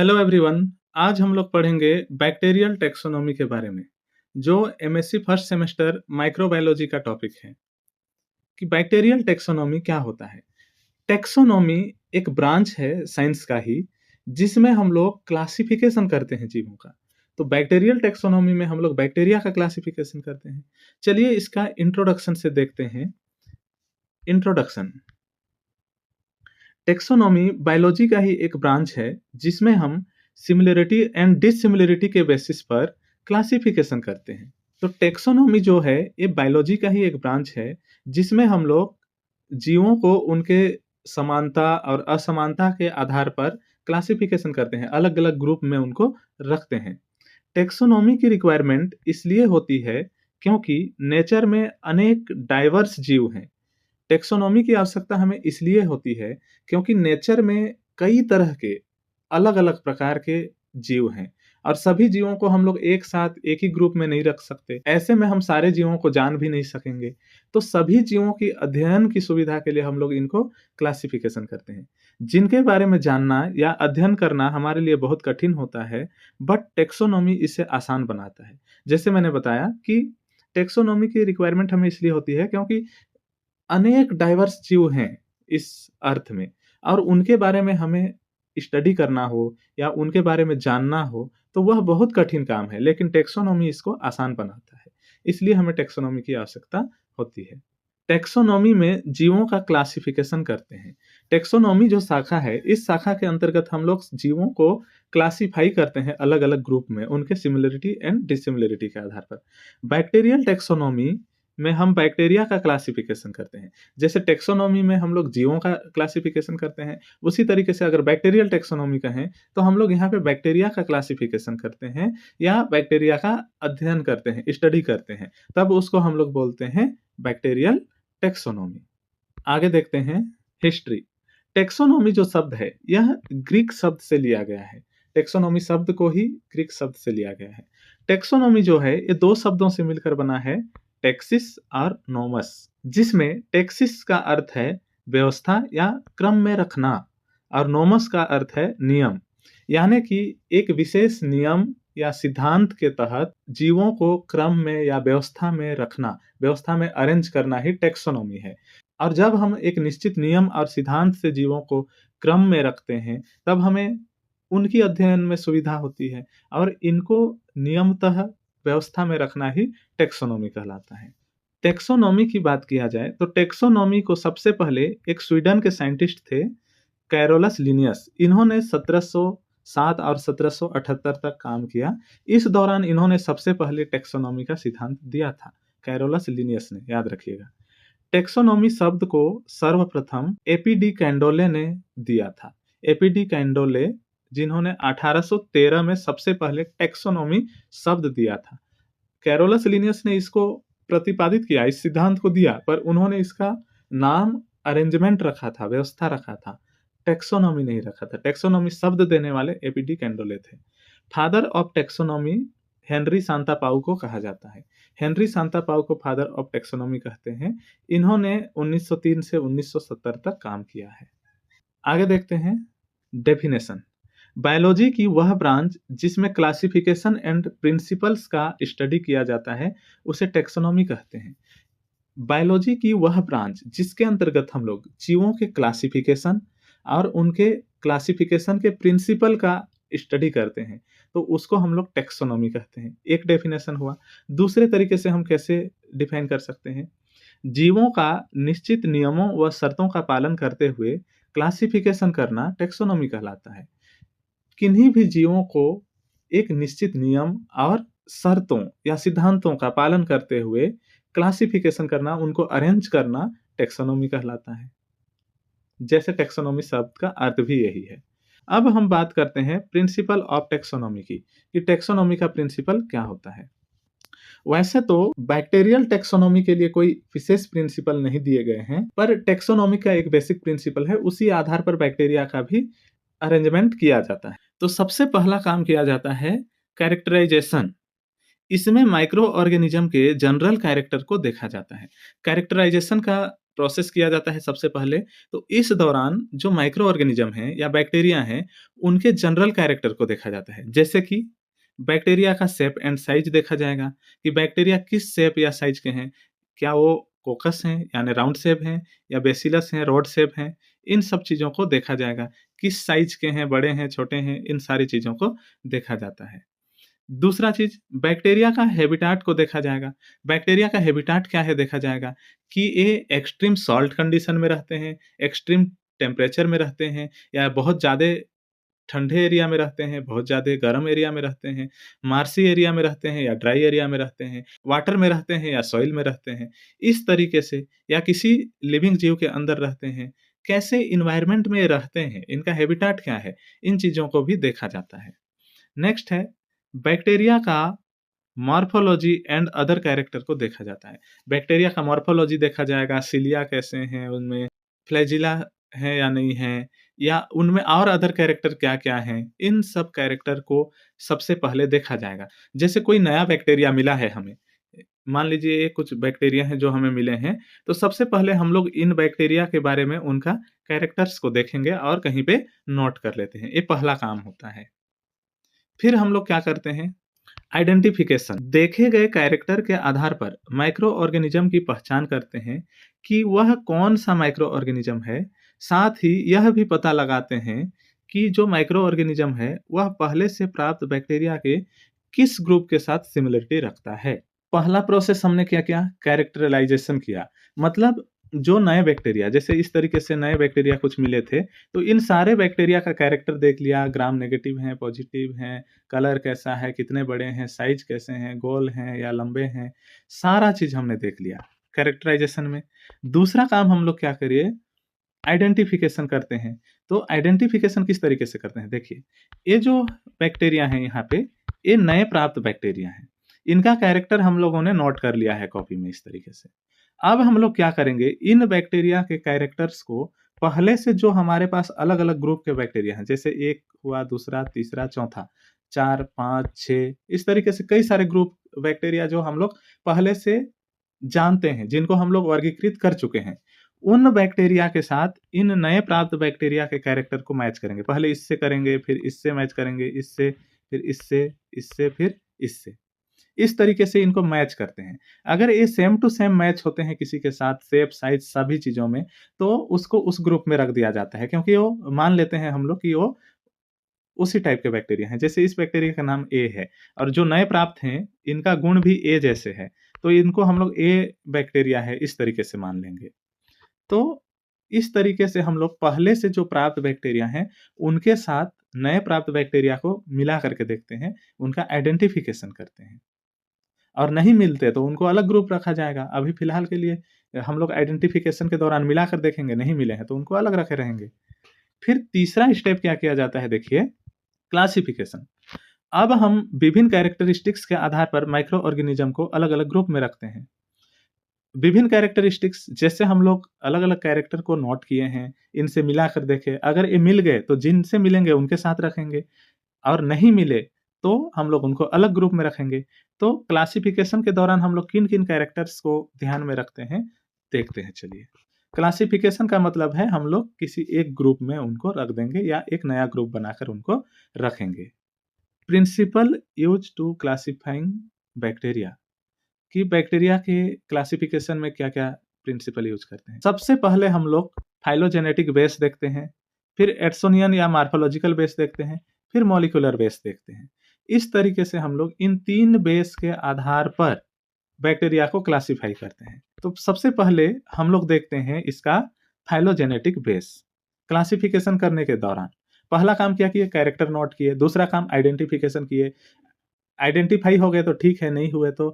Hello everyone. आज हम लोग पढ़ेंगे बैक्टीरियल टैक्सोनॉमी के बारे में, जो एमएससी फर्स्ट सेमेस्टर माइक्रोबायोलॉजी का टॉपिक है। कि बैक्टीरियल टैक्सोनॉमी क्या होता है। टैक्सोनॉमी एक ब्रांच है साइंस का ही, जिसमें हम लोग क्लासिफिकेशन करते हैं जीवों का। तो बैक्टीरियल टैक्सोनॉमी में हम लोग बैक्टीरिया का क्लासिफिकेशन करते हैं। चलिए इसका इंट्रोडक्शन से देखते हैं। इंट्रोडक्शन। टेक्सोनॉमी बायोलॉजी का ही एक ब्रांच है, जिसमें हम सिमिलरिटी एंड डिसिमिलरिटी के बेसिस पर क्लासिफिकेशन करते हैं। तो टेक्सोनॉमी जो है ये बायोलॉजी का ही एक ब्रांच है, जिसमें हम लोग जीवों को उनके समानता और असमानता के आधार पर क्लासिफिकेशन करते हैं, अलग अलग ग्रुप में उनको रखते हैं। टेक्सोनॉमी की रिक्वायरमेंट इसलिए होती है क्योंकि नेचर में अनेक डाइवर्स जीव हैं। टेक्सोनॉमी की आवश्यकता हमें इसलिए होती है क्योंकि नेचर में कई तरह के अलग अलग प्रकार के जीव हैं, और सभी जीवों को हम लोग एक साथ एक ही ग्रुप में नहीं रख सकते। ऐसे में हम सारे जीवों को जान भी नहीं सकेंगे। तो सभी जीवों की अध्ययन की सुविधा के लिए हम लोग इनको क्लासिफिकेशन करते हैं, जिनके बारे में जानना या अध्ययन करना हमारे लिए बहुत कठिन होता है, बट टेक्सोनॉमी इसे आसान बनाता है। जैसे मैंने बताया कि टेक्सोनॉमी की रिक्वायरमेंट हमें इसलिए होती है क्योंकि अनेक डाइवर्स जीव हैं इस अर्थ में, और उनके बारे में हमें स्टडी करना हो या उनके बारे में जानना हो तो वह बहुत कठिन काम है, लेकिन टेक्सोनॉमी इसको आसान बनाता है। इसलिए हमें टेक्सोनॉमी की आवश्यकता होती है। टेक्सोनॉमी में जीवों का क्लासिफिकेशन करते हैं। टेक्सोनॉमी जो शाखा है, इस शाखा के अंतर्गत हम लोग जीवों को क्लासिफाई करते हैं अलग अलग ग्रुप में, उनके सिमिलरिटी एंड डिसिमिलरिटी के आधार पर। बैक्टीरियल टेक्सोनॉमी में हम बैक्टीरिया का क्लासिफिकेशन करते हैं। जैसे टेक्सोनॉमी में हम लोग जीवों का क्लासिफिकेशन करते हैं, उसी तरीके से अगर बैक्टीरियल टेक्सोनॉमी कहें तो हम लोग यहाँ पे बैक्टीरिया का क्लासिफिकेशन करते हैं या बैक्टीरिया का अध्ययन करते हैं, स्टडी करते हैं, तब उसको हम लोग बोलते हैं बैक्टीरियल टेक्सोनॉमी। आगे देखते हैं हिस्ट्री। टेक्सोनॉमी जो शब्द है यह ग्रीक शब्द से लिया गया है। टेक्सोनॉमी शब्द को ही ग्रीक शब्द से लिया गया है। टेक्सोनॉमी जो है ये दो शब्दों से मिलकर बना है, टेक्सिस और नोमस, जिसमें टेक्सिस का अर्थ है व्यवस्था या क्रम में रखना, और नोमस का अर्थ है नियम, यानी कि एक विशेष नियम या सिद्धांत के तहत जीवों को क्रम में या व्यवस्था में रखना, व्यवस्था में अरेंज करना ही टेक्सोनॉमी है। और जब हम एक निश्चित नियम और सिद्धांत से जीवों को क्रम में रखते हैं, तब हमें उनकी अध्ययन में सुविधा होती है, और इनको नियमतः व्यवस्था में रखना ही टेक्सोनॉमी कहलाता है। टेक्सोनॉमी की बात किया जाए तो टेक्सोनॉमी को सबसे पहले एक स्वीडन के साइंटिस्ट थे, कैरोलस लिनियस। इन्होंने 1707 और 1778 तक काम किया। इस दौरान इन्होंने सबसे पहले टेक्सोनॉमी का सिद्धांत दिया था, कैरोलस लिनियस ने, याद रखिएगा। टेक्सोनॉमी शब्द को सर्वप्रथम एपीडी कैंडोले ने दिया था। एपीडी कैंडोले, जिन्होंने 1813 में सबसे पहले टेक्सोनॉमी शब्द दिया था। कैरोलस लिनियस ने इसको प्रतिपादित किया, इस सिद्धांत को दिया, पर उन्होंने इसका नाम अरेंजमेंट रखा था, व्यवस्था रखा था, टेक्सोनॉमी नहीं रखा था। टेक्सोनॉमी शब्द देने वाले एपीडी कैंडोले थे। फादर ऑफ टेक्सोनॉमी हेनरी सांतापाउ को कहा जाता है। हेनरी सांतापाउ को फादर ऑफ टेक्सोनॉमी कहते हैं। इन्होंने 1903 से 1970 तक काम किया है। आगे देखते हैं डेफिनेशन। बायोलॉजी की वह ब्रांच जिसमें क्लासिफिकेशन एंड प्रिंसिपल्स का स्टडी किया जाता है, उसे टेक्सोनॉमी कहते हैं। बायोलॉजी की वह ब्रांच जिसके अंतर्गत हम लोग जीवों के क्लासिफिकेशन और उनके क्लासिफिकेशन के प्रिंसिपल का स्टडी करते हैं, तो उसको हम लोग टेक्सोनॉमी कहते हैं। एक डेफिनेशन हुआ। दूसरे तरीके से हम कैसे डिफाइन कर सकते हैं? जीवों का निश्चित नियमों व शर्तों का पालन करते हुए क्लासिफिकेशन करना टेक्सोनॉमी कहलाता है। किन्हीं भी जीवों को एक निश्चित नियम और शर्तों या सिद्धांतों का पालन करते हुए क्लासिफिकेशन करना, उनको अरेंज करना टेक्सोनॉमी कहलाता है। जैसे टेक्सोनॉमी शब्द का अर्थ भी यही है। अब हम बात करते हैं प्रिंसिपल ऑफ टेक्सोनॉमी की, कि टेक्सोनॉमी का प्रिंसिपल क्या होता है। वैसे तो बैक्टीरियल टेक्सोनॉमी के लिए कोई विशेष प्रिंसिपल नहीं दिए गए हैं, पर टेक्सोनॉमी का एक बेसिक प्रिंसिपल है, उसी आधार पर बैक्टीरिया का भी अरेंजमेंट किया जाता है। तो सबसे पहला काम किया जाता है कैरेक्टराइजेशन। इसमें माइक्रो ऑर्गेनिज्म के जनरल कैरेक्टर को देखा जाता है। कैरेक्टराइजेशन का प्रोसेस किया जाता है सबसे पहले, तो इस दौरान जो माइक्रो ऑर्गेनिज्म हैं या बैक्टीरिया हैं, उनके जनरल कैरेक्टर को देखा जाता है। जैसे कि बैक्टीरिया का शेप एंड साइज देखा जाएगा कि बैक्टीरिया किस शेप या साइज के हैं। क्या वो कोकस हैं यानी राउंड शेप हैं या बेसिलस हैं, रॉड शेप हैं? इन सब चीज़ों को देखा जाएगा। किस साइज के हैं, बड़े हैं, छोटे हैं, इन सारी चीज़ों को देखा जाता है। दूसरा चीज़ बैक्टीरिया का हैबिटाट को देखा जाएगा। बैक्टीरिया का हैबिटाट क्या है देखा जाएगा कि ये एक्सट्रीम सॉल्ट कंडीशन में रहते हैं, एक्सट्रीम टेम्परेचर में रहते हैं या बहुत ज़्यादा ठंडे एरिया में रहते हैं, बहुत ज़्यादा गर्म एरिया में रहते हैं, मार्सी एरिया में रहते हैं या ड्राई एरिया में रहते हैं, वाटर में रहते हैं या सॉइल में रहते हैं। इस तरीके से या किसी लिविंग जीव के अंदर रहते हैं, कैसे एनवायरनमेंट में रहते हैं, इनका हैबिटाट क्या है, इन चीज़ों को भी देखा जाता है। नेक्स्ट है बैक्टीरिया का मॉर्फोलॉजी एंड अदर कैरेक्टर को देखा जाता है। बैक्टीरिया का मॉर्फोलॉजी देखा जाएगा, सिलिया कैसे हैं उनमें, फ्लैजिला हैं या नहीं हैं, या उनमें और अदर कैरेक्टर क्या-क्या हैं, इन सब कैरेक्टर को सबसे पहले देखा जाएगा। जैसे कोई नया बैक्टीरिया मिला है हमें, मान लीजिए ये कुछ बैक्टीरिया हैं जो हमें मिले हैं, तो सबसे पहले हम लोग इन बैक्टीरिया के बारे में उनका कैरेक्टर्स को देखेंगे और कहीं पे नोट कर लेते हैं। ये पहला काम होता है। फिर हम लोग क्या करते हैं, आइडेंटिफिकेशन। देखे गए कैरेक्टर के आधार पर माइक्रो ऑर्गेनिज्म की पहचान करते हैं कि वह कौन सा माइक्रो ऑर्गेनिज्म है। साथ ही यह भी पता लगाते हैं कि जो माइक्रो ऑर्गेनिज्म है वह पहले से प्राप्त बैक्टीरिया के किस ग्रुप के साथ सिमिलरिटी रखता है। पहला प्रोसेस हमने क्या किया, कैरेक्टराइजेशन किया। मतलब जो नए बैक्टीरिया, जैसे इस तरीके से नए बैक्टीरिया कुछ मिले थे, तो इन सारे बैक्टीरिया का कैरेक्टर देख लिया, ग्राम नेगेटिव हैं, पॉजिटिव हैं, कलर कैसा है, कितने बड़े हैं, साइज कैसे हैं, गोल हैं या लंबे हैं, सारा चीज़ हमने देख लिया कैरेक्टराइजेशन में। दूसरा काम हम लोग क्या करिए, आइडेंटिफिकेशन करते हैं। तो आइडेंटिफिकेशन किस तरीके से करते हैं, देखिए ये जो बैक्टीरिया हैं यहाँ पे, ये नए प्राप्त बैक्टीरिया हैं। इनका कैरेक्टर हम लोगों ने नोट कर लिया है कॉपी में इस तरीके से। अब हम लोग क्या करेंगे, इन बैक्टीरिया के कैरेक्टर्स को पहले से जो हमारे पास अलग-अलग ग्रुप के बैक्टीरिया हैं, जैसे 1 हुआ, दूसरा, तीसरा, चौथा, 4, 5, 6 इस तरीके से कई सारे ग्रुप बैक्टीरिया जो हम लोग पहले से जानते हैं, जिनको हम लोग वर्गीकृत कर चुके हैं। उन बैक्टीरिया के साथ इन नए प्राप्त बैक्टीरिया के कैरेक्टर को मैच करेंगे। पहले इससे करेंगे, फिर इससे मैच करेंगे, इससे, फिर इससे, इससे, फिर इससे। इस तरीके से इनको मैच करते हैं। अगर ये सेम टू सेम मैच होते हैं किसी के साथ, शेप, साइज़ सभी चीज़ों में, तो उसको उस ग्रुप में रख दिया जाता है, क्योंकि वो मान लेते हैं हम लोग कि वो उसी टाइप के बैक्टीरिया हैं। जैसे इस बैक्टीरिया का नाम ए है और जो नए प्राप्त हैं, इनका गुण भी ए जैसे है, तो इनको हम लोग ए बैक्टीरिया है, इस तरीके से मान लेंगे। तो इस तरीके से हम लोग पहले से जो प्राप्त बैक्टीरिया हैं, उनके साथ नए प्राप्त बैक्टीरिया को मिला करके देखते हैं, उनका आइडेंटिफिकेशन करते हैं। और नहीं मिलते तो उनको अलग ग्रुप रखा जाएगा। अभी फ़िलहाल के लिए हम लोग आइडेंटिफिकेशन के दौरान मिलाकर देखेंगे, नहीं मिले हैं तो उनको अलग रखे रहेंगे। फिर तीसरा स्टेप क्या किया जाता है देखिए, क्लासिफिकेशन। अब हम विभिन्न कैरेक्टरिस्टिक्स के आधार पर माइक्रो ऑर्गेनिज्म को अलग-अलग ग्रुप में रखते हैं। विभिन्न कैरेक्टरिस्टिक्स, जैसे हम लोग अलग-अलग कैरेक्टर को नोट किए हैं, इनसे मिलाकर देखें, अगर ये मिल गए तो जिनसे मिलेंगे उनके साथ रखेंगे और नहीं मिले तो हम लोग उनको अलग ग्रुप में रखेंगे। तो क्लासिफिकेशन के दौरान हम लोग किन-किन कैरेक्टर्स को ध्यान में रखते हैं, देखते हैं चलिए। क्लासिफिकेशन का मतलब है हम लोग किसी एक ग्रुप में उनको रख देंगे या एक नया ग्रुप बनाकर उनको रखेंगे। Principle used to classifying bacteria, कि बैक्टीरिया के क्लासिफिकेशन में क्या-क्या प्रिंसिपल यूज़ करते हैं। सबसे पहले हम लोग फाइलोजेनेटिक बेस देखते हैं, फिर एड्सोनियन या मॉर्फोलॉजिकल बेस देखते हैं, फिर मॉलिक्यूलर बेस देखते हैं। इस तरीके से हम लोग इन 3 बेस के आधार पर बैक्टीरिया को क्लासिफाई करते हैं। तो सबसे पहले हम लोग देखते हैं इसका फाइलोजेनेटिक बेस। क्लासिफिकेशन करने के दौरान पहला काम क्या किए, कैरेक्टर नोट किए, दूसरा काम आइडेंटिफिकेशन किए। आइडेंटिफाई हो गए तो ठीक है, नहीं हुए तो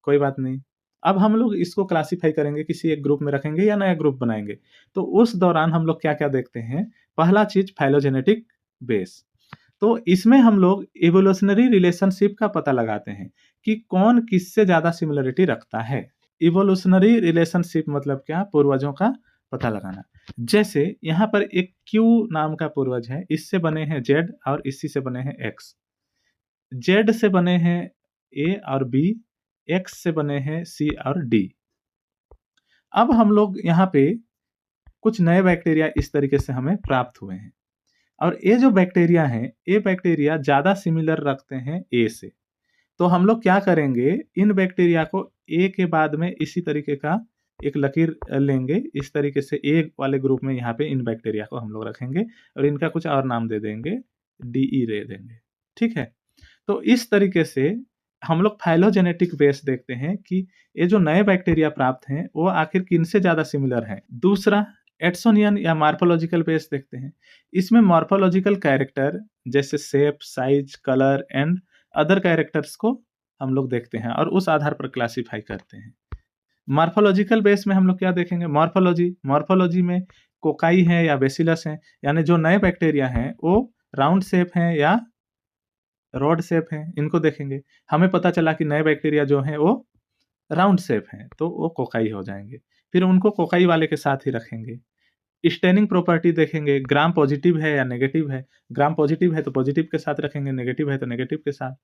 कोई बात नहीं। अब हम लोग इसको क्लासिफ़ाई करेंगे, किसी एक ग्रुप में रखेंगे या नया ग्रुप बनाएँगे। तो उस दौरान हम लोग क्या-क्या देखते हैं, पहला चीज़ फाइलोजेनेटिक बेस। तो इसमें हम लोग इवोल्यूशनरी रिलेशनशिप का पता लगाते हैं कि कौन किससे ज़्यादा सिमिलरिटी रखता है। इवोल्यूशनरी रिलेशनशिप मतलब क्या, पूर्वजों का पता लगाना। जैसे यहाँ पर एक क्यू नाम का पूर्वज है, इससे बने हैं ज़ेड और इसी से बने हैं एक्स। ज़ेड से बने हैं ए और बी, एक्स से बने हैं सी और डी। अब हम लोग यहाँ पे कुछ नए बैक्टीरिया इस तरीके से हमें प्राप्त हुए हैं और ये जो बैक्टीरिया हैं, ये बैक्टीरिया ज़्यादा सिमिलर रखते हैं ए से। तो हम लोग क्या करेंगे, इन बैक्टीरिया को ए के बाद में इसी तरीके का एक लकीर लेंगे, इस तरीके से ए वाले ग्रुप में यहाँ पे इन बैक्टीरिया को हम लोग रखेंगे और इनका कुछ और नाम दे देंगे, डीई दे देंगे, ठीक है। तो इस तरीके से हम लोग फाइलोजेनेटिक बेस देखते हैं कि ये जो नए बैक्टीरिया प्राप्त हैं वो आखिर किनसे ज़्यादा सिमिलर हैं। दूसरा एड्सोनियन या मॉर्फोलॉजिकल बेस देखते हैं। इसमें मॉर्फोलॉजिकल कैरेक्टर जैसे shape, size, colour and other characters को हम लोग देखते हैं और उस आधार पर क्लासिफाई करते हैं। मॉर्फोलॉजिकल बेस में हम लोग क्या देखेंगे, मॉर्फोलॉजी में कोकाई है या बेसिलस है, यानी जो नए बैक्टीरिया हैं वो राउंड शेप हैं या रॉड शेप है, इनको देखेंगे। हमें पता चला कि नए बैक्टीरिया जो हैं वो राउंड शेप हैं, तो वो कोकाई हो जाएंगे। फिर उनको कोकाई वाले के साथ ही रखेंगे। स्टेनिंग प्रॉपर्टी देखेंगे, ग्राम पॉजिटिव है या नेगेटिव है। ग्राम पॉजिटिव है तो पॉजिटिव के साथ रखेंगे, नेगेटिव है तो नेगेटिव के साथ।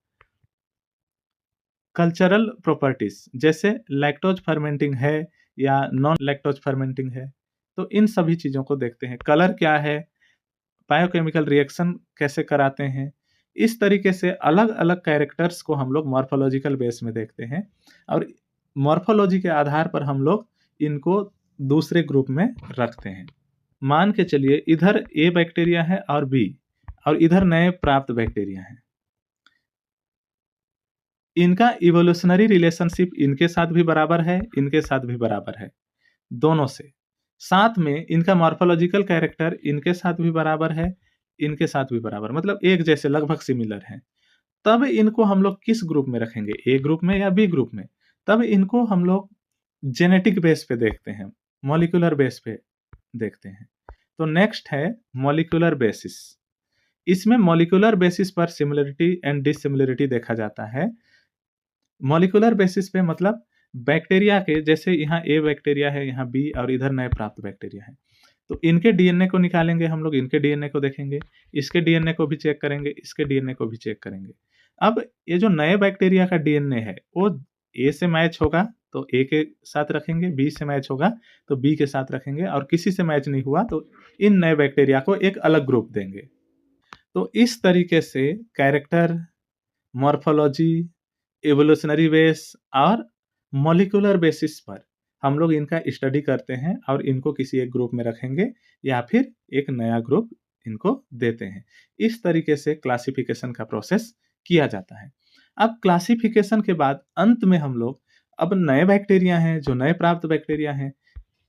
कल्चरल प्रॉपर्टीज जैसे लैक्टोज फर्मेंटिंग है या नॉन लैक्टोज फर्मेंटिंग है, तो इन सभी चीज़ों को देखते हैं। कलर क्या है, बायोकेमिकल रिएक्शन कैसे कराते हैं, इस तरीके से अलग अलग कैरेक्टर्स को हम लोग मॉर्फोलॉजिकल बेस में देखते हैं और मॉर्फोलॉजी के आधार पर हम लोग इनको दूसरे ग्रुप में रखते हैं। मान के चलिए इधर ए बैक्टीरिया है और बी, और इधर नए प्राप्त बैक्टीरिया हैं। इनका इवोल्यूशनरी रिलेशनशिप इनके साथ भी बराबर है, इनके साथ भी बराबर है, दोनों से। साथ में इनका मॉर्फोलॉजिकल कैरेक्टर इनके साथ भी बराबर है, इनके साथ भी बराबर, मतलब एक जैसे लगभग सिमिलर है। तब इनको हम लोग किस ग्रुप में रखेंगे, ए ग्रुप में या बी ग्रुप में? तब इनको हम लोग जेनेटिक बेस पे देखते हैं, मॉलिक्यूलर बेस पे देखते हैं। तो नेक्स्ट है मॉलिक्यूलर बेसिस। इसमें मॉलिक्यूलर बेसिस पर सिमिलरिटी एंड डिसिमिलरिटी देखा जाता है। मॉलिक्यूलर बेसिस पे मतलब बैक्टीरिया के, जैसे यहाँ ए बैक्टीरिया है, यहाँ बी और इधर नए प्राप्त बैक्टीरिया है, तो इनके डीएनए को निकालेंगे हम लोग, इनके डीएनए को देखेंगे, इसके डीएनए को भी चेक करेंगे, इसके डीएनए को भी चेक करेंगे। अब ये जो नए बैक्टीरिया का डीएनए है वो ए से मैच होगा तो ए के साथ रखेंगे, बी से मैच होगा तो बी के साथ रखेंगे, और किसी से मैच नहीं हुआ तो इन नए बैक्टीरिया को एक अलग ग्रुप देंगे। तो इस तरीके से कैरेक्टर, मॉर्फोलॉजी, एवोल्यूशनरी बेस और मॉलिक्यूलर बेसिस पर हम लोग इनका स्टडी करते हैं और इनको किसी एक ग्रुप में रखेंगे या फिर एक नया ग्रुप इनको देते हैं। इस तरीके से क्लासिफिकेशन का प्रोसेस किया जाता है। अब क्लासिफिकेशन के बाद अंत में हम लोग, अब नए बैक्टीरिया हैं, जो नए प्राप्त बैक्टीरिया हैं,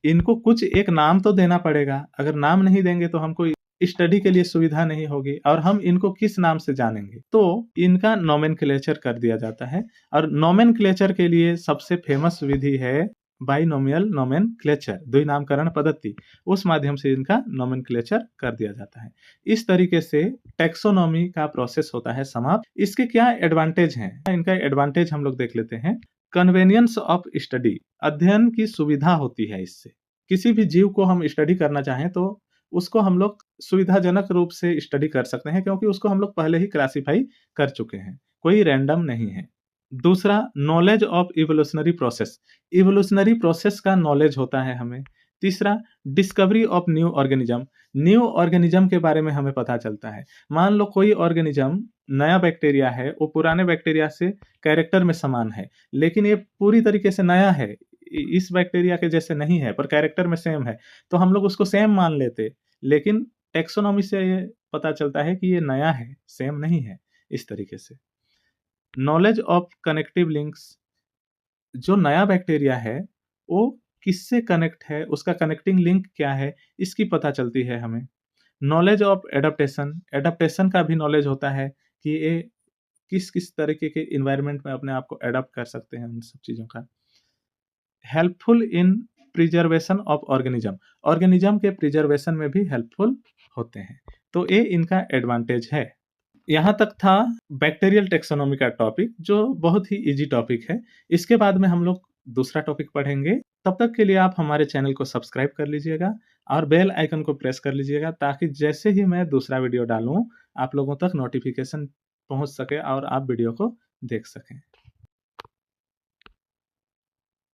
इनको कुछ एक नाम तो देना पड़ेगा। अगर नाम नहीं देंगे तो हमको स्टडी के लिए सुविधा नहीं होगी और हम इनको किस नाम से जानेंगे, तो इनका नोमेनक्लेचर कर दिया जाता है। और नोमेनक्लेचर के लिए सबसे फेमस विधि है बाइनोमियल नोमेनक्लेचर, द्विनामकरण पद्धति। उस माध्यम से इनका नोमेनक्लेचर कर दिया जाता है। इस तरीके से टेक्सोनॉमी का प्रोसेस होता है समाप्त। इसके क्या एडवांटेज हैं, इनका एडवांटेज हम लोग देख लेते हैं। कन्वेनियंस ऑफ स्टडी, अध्ययन की सुविधा होती है इससे। किसी भी जीव को हम स्टडी करना चाहें तो उसको हम लोग सुविधाजनक रूप से स्टडी कर सकते हैं, क्योंकि उसको हम लोग पहले ही क्लासिफाई कर चुके हैं, कोई रैंडम नहीं है। दूसरा, knowledge of evolutionary process, evolutionary process का नॉलेज होता है हमें। तीसरा, discovery of new organism, new organism के बारे में हमें पता चलता है। मान लो कोई ऑर्गेनिज्म, नया बैक्टीरिया है, वो पुराने बैक्टीरिया से कैरेक्टर में समान है, लेकिन ये पूरी तरीके से नया है, इस बैक्टीरिया के जैसे नहीं है पर कैरेक्टर में सेम है, तो हम लोग उसको सेम मान लेते। लेकिन टेक्सोनॉमी से ये पता चलता है कि ये नया है, सेम नहीं है। इस तरीके से नॉलेज ऑफ कनेक्टिव लिंक्स, जो नया बैक्टीरिया है वो किससे कनेक्ट है, उसका कनेक्टिंग लिंक क्या है, इसकी पता चलती है हमें। नॉलेज ऑफ एडाप्टेशन, एडाप्टेशन का भी नॉलेज होता है कि ये किस किस तरीके के इन्वायरमेंट में अपने आप को एडाप्ट कर सकते हैं, उन सब चीज़ों का। Helpful in preservation of organism, organism के प्रिजर्वेशन में भी हेल्पफुल होते हैं। तो ये इनका एडवांटेज है। यहाँ तक था बैक्टीरियल टेक्सोनॉमी का टॉपिक, जो बहुत ही इजी टॉपिक है। इसके बाद में हम लोग दूसरा टॉपिक पढ़ेंगे। तब तक के लिए आप हमारे चैनल को सब्सक्राइब कर लीजिएगा और बेल आइकन को प्रेस कर लीजिएगा, ताकि जैसे ही मैं दूसरा वीडियो डालूं आप लोगों तक नोटिफिकेशन पहुंच सके और आप वीडियो को देख सकें।